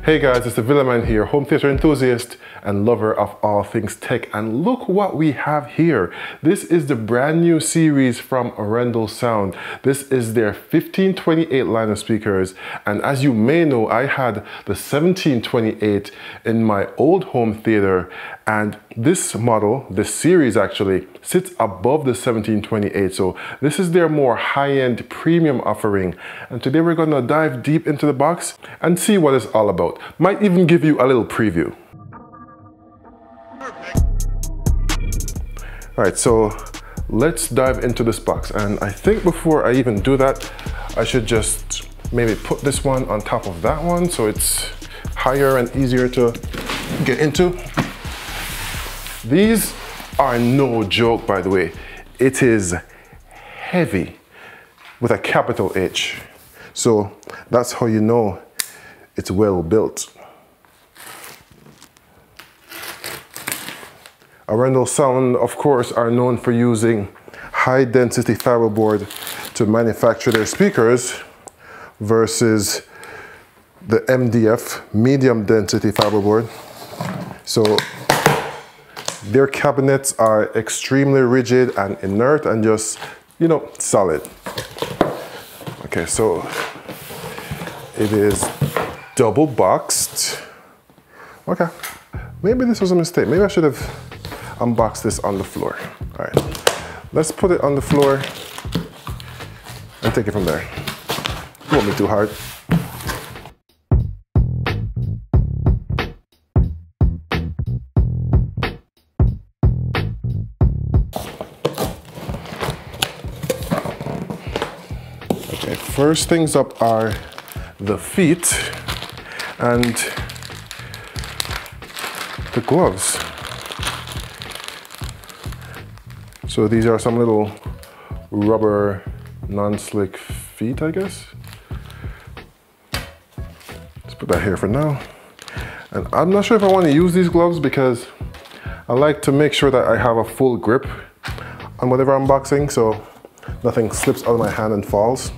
Hey guys, it's the Villaman here, home theater enthusiast and lover of all things tech, and look what we have here. This is the brand new series from Arendal Sound. This is their 1528 line of speakers, and as you may know, I had the 1728 in my old home theater, and this model, this series actually, sits above the 1728, so this is their more high-end premium offering, and today we're going to dive deep into the box and see what it's all about. Might even give you a little preview. All right, so let's dive into this box, and I think before I even do that, I should just maybe put this one on top of that one so it's higher and easier to get into. These are no joke, by the way. It is heavy with a capital H. So that's how you know it's well built. Arendal Sound, of course, are known for using high density fiberboard to manufacture their speakers versus the MDF, medium density fiberboard. So their cabinets are extremely rigid and inert and just, you know, solid. Okay, so it is double boxed. Okay, maybe this was a mistake. Maybe I should have unboxed this on the floor. All right, let's put it on the floor and take it from there. Won't be too hard. Okay, first things up are the feet and the gloves. So these are some little rubber non-slick feet, I guess. Let's put that here for now. And I'm not sure if I want to use these gloves because I like to make sure that I have a full grip on whatever I'm unboxing so nothing slips out of my hand and falls.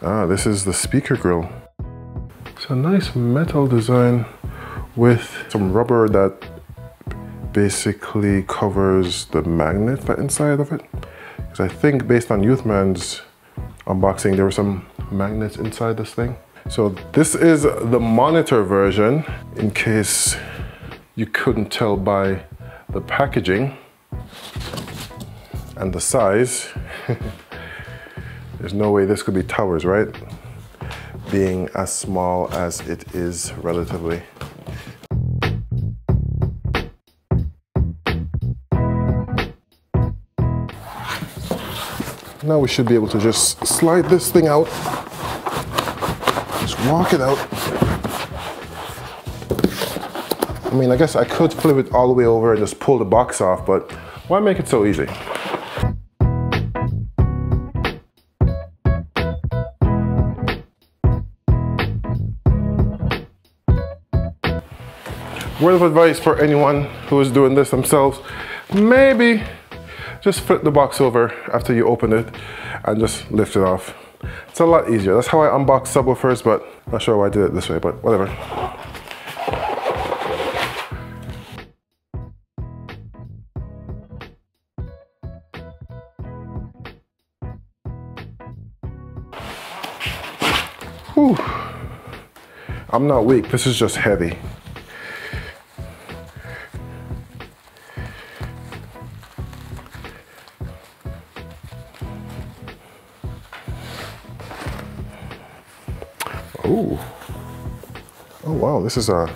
Ah, this is the speaker grill. It's a nice metal design with some rubber that basically covers the magnet that's inside of it. Because I think based on Youthman's unboxing, there were some magnets inside this thing. So this is the monitor version, in case you couldn't tell by the packaging and the size. There's no way this could be towers, right? Being as small as it is relatively. Now we should be able to just slide this thing out. Just walk it out. I mean, I guess I could flip it all the way over and just pull the box off, but why make it so easy? Word of advice for anyone who is doing this themselves, maybe just flip the box over after you open it and just lift it off. It's a lot easier. That's how I unboxed subwoofers, but I'm not sure why I did it this way, but whatever. Whew. I'm not weak, this is just heavy. Ooh. Oh wow, this is a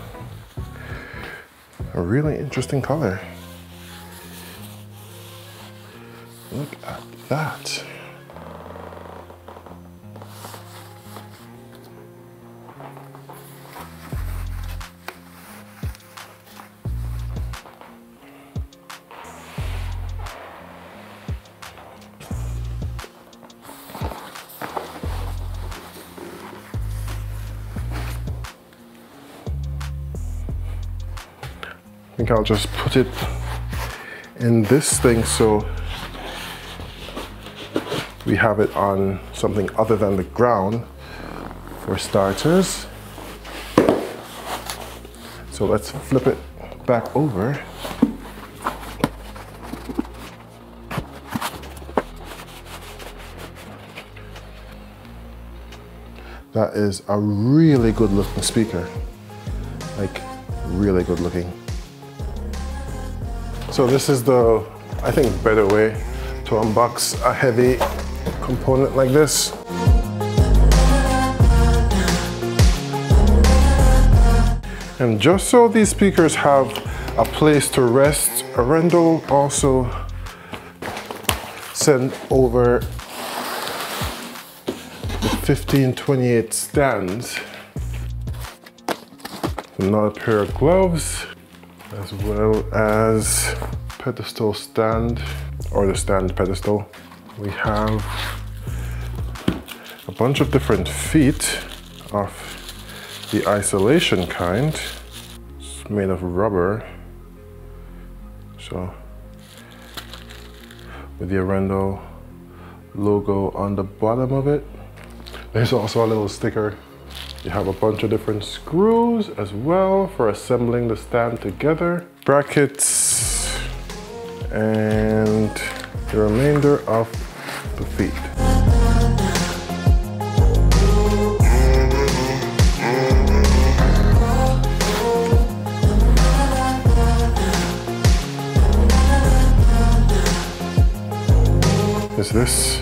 really interesting color. Look at that. I think I'll just put it in this thing so we have it on something other than the ground. for starters. So let's flip it back over. That is a really good looking speaker. Like, really good looking. So this is the, I think, better way to unbox a heavy component like this. And just so these speakers have a place to rest, Arendal also sent over the 1528 stands. Another pair of gloves, as well as pedestal stand, or the stand pedestal. We have a bunch of different feet of the isolation kind. It's made of rubber, so with the Arendal logo on the bottom of it. There's also a little sticker. You have a bunch of different screws as well for assembling the stand together. Brackets and the remainder of the feet. Is this?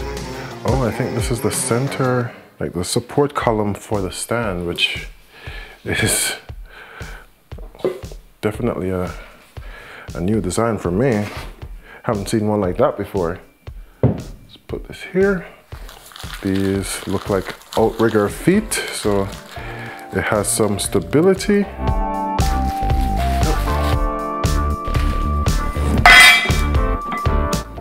Oh, I think this is the center, like the support column for the stand, which is definitely a new design for me. Haven't seen one like that before. Let's put this here. These look like outrigger feet, so it has some stability.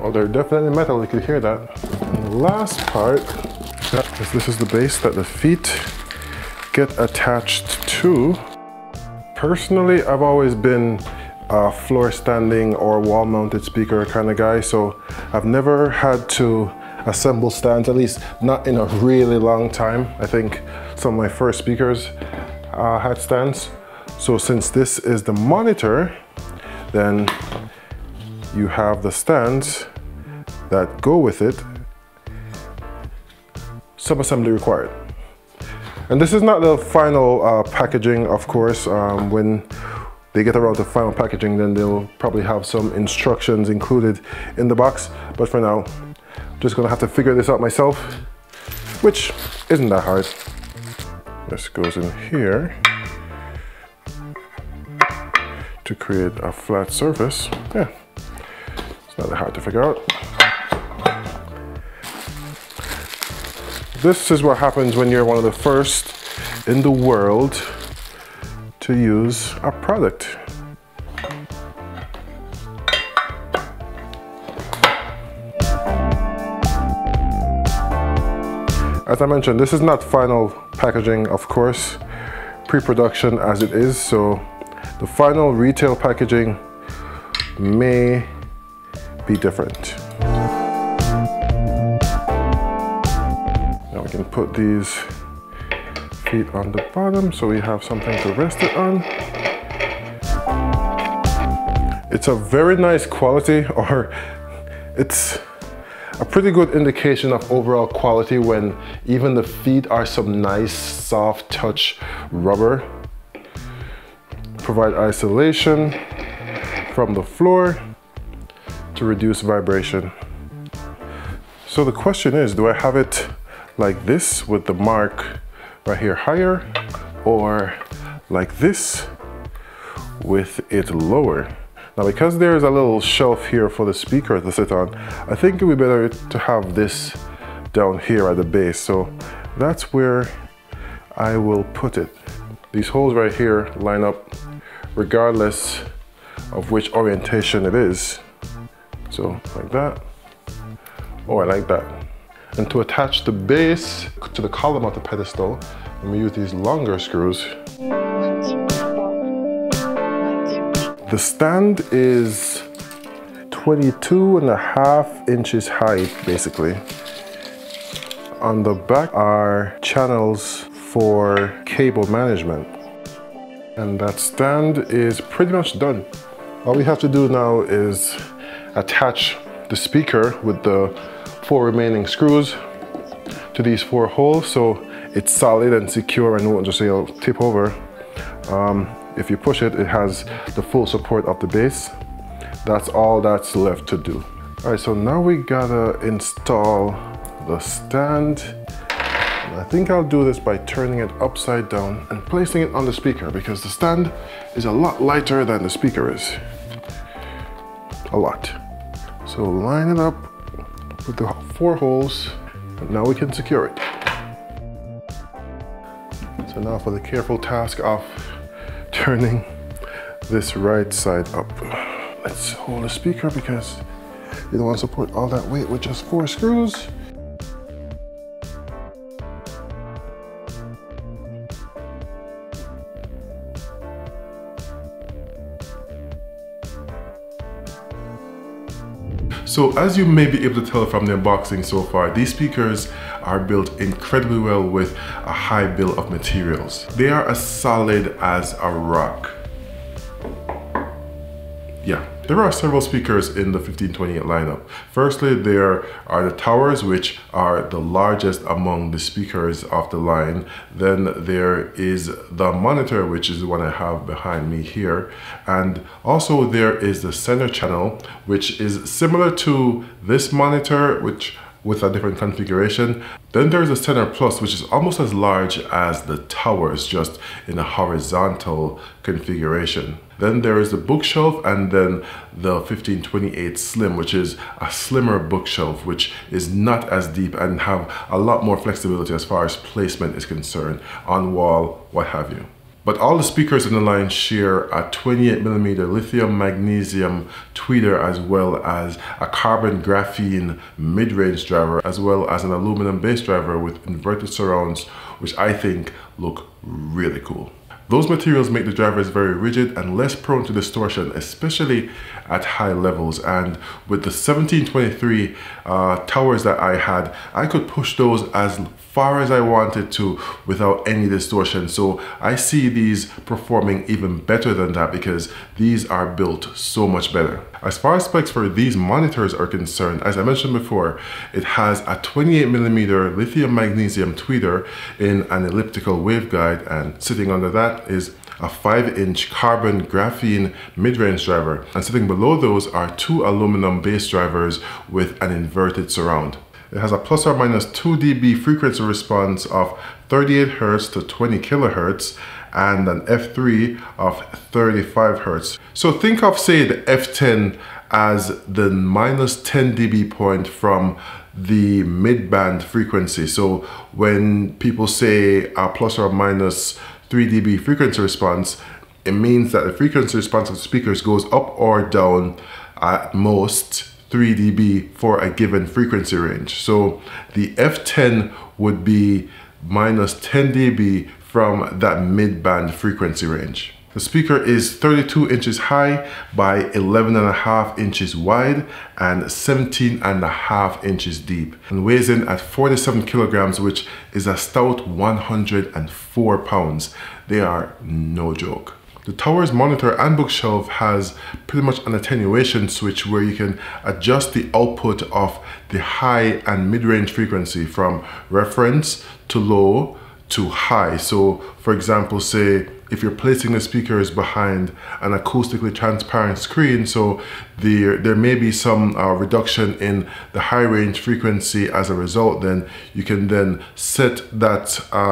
Oh, they're definitely metal, you can hear that. And the last part, this is the base that the feet get attached to. Personally, I've always been a floor standing or wall mounted speaker kind of guy, so I've never had to assemble stands, at least not in a really long time. I think some of my first speakers had stands. So since this is the monitor, then you have the stands that go with it. Some assembly required. And this is not the final packaging, of course. When they get around to final packaging, then they'll probably have some instructions included in the box. But for now, I'm just gonna have to figure this out myself, which isn't that hard. This goes in here to create a flat surface. Yeah, it's not that hard to figure out. This is what happens when you're one of the first in the world to use a product. As I mentioned, this is not final packaging, of course, pre-production as it is, so the final retail packaging may be different. Now we can put these feet on the bottom so we have something to rest it on. It's a very nice quality, or it's a pretty good indication of overall quality when even the feet are some nice soft touch rubber. Provide isolation from the floor to reduce vibration. So the question is, do I have it like this with the mark right here higher, or like this with it lower? Now, because there's a little shelf here for the speaker to sit on, I think it would be better to have this down here at the base. So that's where I will put it. These holes right here line up regardless of which orientation it is. So like that, or like that. And to attach the base to the column of the pedestal, I'm gonna use these longer screws. The stand is 22.5 inches high, basically. On the back are channels for cable management. And that stand is pretty much done. All we have to do now is attach the speaker with the 4 remaining screws to these 4 holes so it's solid and secure and won't just tip over. If you push it, it has the full support of the base. That's all that's left to do. All right, so now we gotta install the stand. And I think I'll do this by turning it upside down and placing it on the speaker because the stand is a lot lighter than the speaker is. A lot. So line it up with the 4 holes and now we can secure it. So now for the careful task of turning this right side up. Let's hold the speaker because you don't want to support all that weight with just 4 screws. So as you may be able to tell from the unboxing so far, these speakers are built incredibly well with a high bill of materials. They are as solid as a rock. Yeah, there are several speakers in the 1528 lineup. Firstly, there are the towers, which are the largest among the speakers of the line. Then there is the monitor, which is the one I have behind me here. And also there is the center channel, which is similar to this monitor, which with a different configuration. Then there's a Center Plus, which is almost as large as the towers, just in a horizontal configuration. Then there is the bookshelf, and then the 1528 Slim, which is a slimmer bookshelf, which is not as deep and have a lot more flexibility as far as placement is concerned, on wall, what have you. But all the speakers in the line share a 28mm lithium magnesium tweeter, as well as a carbon graphene mid-range driver, as well as an aluminum bass driver with inverted surrounds, which I think look really cool. Those materials make the drivers very rigid and less prone to distortion, especially at high levels. And with the 1723 towers that I had, I could push those as far as I wanted to without any distortion. So I see these performing even better than that because these are built so much better. As far as specs for these monitors are concerned, as I mentioned before, it has a 28mm lithium magnesium tweeter in an elliptical waveguide, and sitting under that is a 5-inch carbon graphene mid-range driver, and sitting below those are 2 aluminum bass drivers with an inverted surround. It has a plus or minus 2 dB frequency response of 38 Hz to 20 kHz and an F3 of 35 Hz. So think of, say, the F10 as the minus 10 dB point from the mid-band frequency. So when people say a plus or minus 3 dB frequency response, it means that the frequency response of the speakers goes up or down at most 3 dB for a given frequency range. So the F10 would be minus 10 dB from that mid-band frequency range. The speaker is 32 inches high by 11.5 inches wide and 17.5 inches deep, and weighs in at 47 kilograms, which is a stout 104 pounds. They are no joke. The tower's monitor and bookshelf has pretty much an attenuation switch where you can adjust the output of the high and mid-range frequency from reference to low to high. So for example, say if you're placing the speakers behind an acoustically transparent screen, so there may be some reduction in the high range frequency as a result, then you can then set that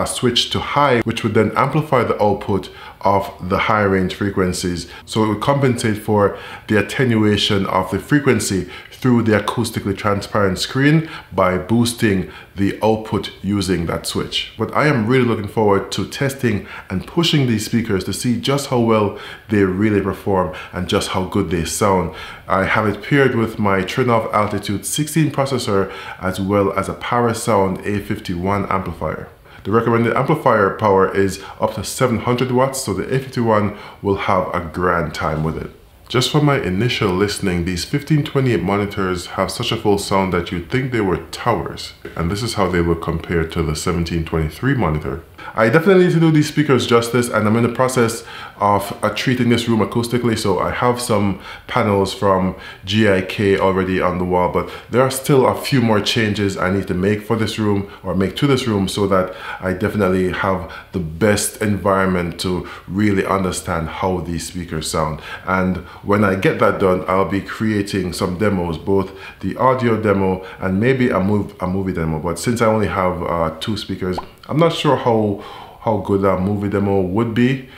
switch to high, which would then amplify the output of the high range frequencies. So it would compensate for the attenuation of the frequency through the acoustically transparent screen by boosting the output using that switch. But I am really looking forward to testing and pushing these speakers to see just how well they really perform and just how good they sound. I have it paired with my Trinnov Altitude 16 processor, as well as a PowerSound A51 amplifier. The recommended amplifier power is up to 700 watts, so the A51 will have a grand time with it. Just from my initial listening, these 1528 monitors have such a full sound that you'd think they were towers. And this is how they would compare to the 1723 monitor. I definitely need to do these speakers justice, and I'm in the process of treating this room acoustically. So I have some panels from GIK already on the wall, but there are still a few more changes I need to make for this room, or make to this room, so that I definitely have the best environment to really understand how these speakers sound. And when I get that done, I'll be creating some demos, both the audio demo and maybe a movie demo. But since I only have 2 speakers, I'm not sure how good a movie demo would be.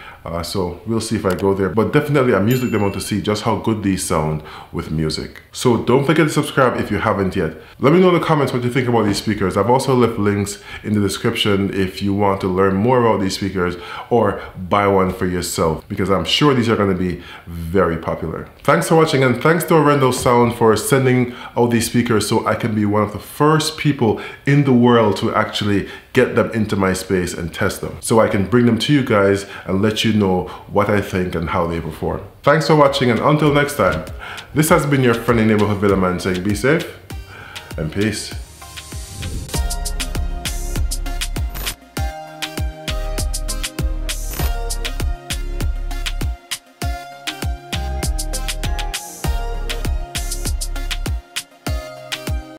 So we'll see if I go there, but definitely a music demo to see just how good these sound with music. So don't forget to subscribe if you haven't yet. Let me know in the comments what you think about these speakers. I've also left links in the description if you want to learn more about these speakers or buy one for yourself, because I'm sure these are going to be very popular. Thanks for watching, and thanks to Arendal Sound for sending out these speakers so I can be one of the first people in the world to actually get them into my space and test them, so I can bring them to you guys and let you know what I think and how they perform. Thanks for watching, and until next time, this has been your friendly neighborhood villain man saying be safe and peace.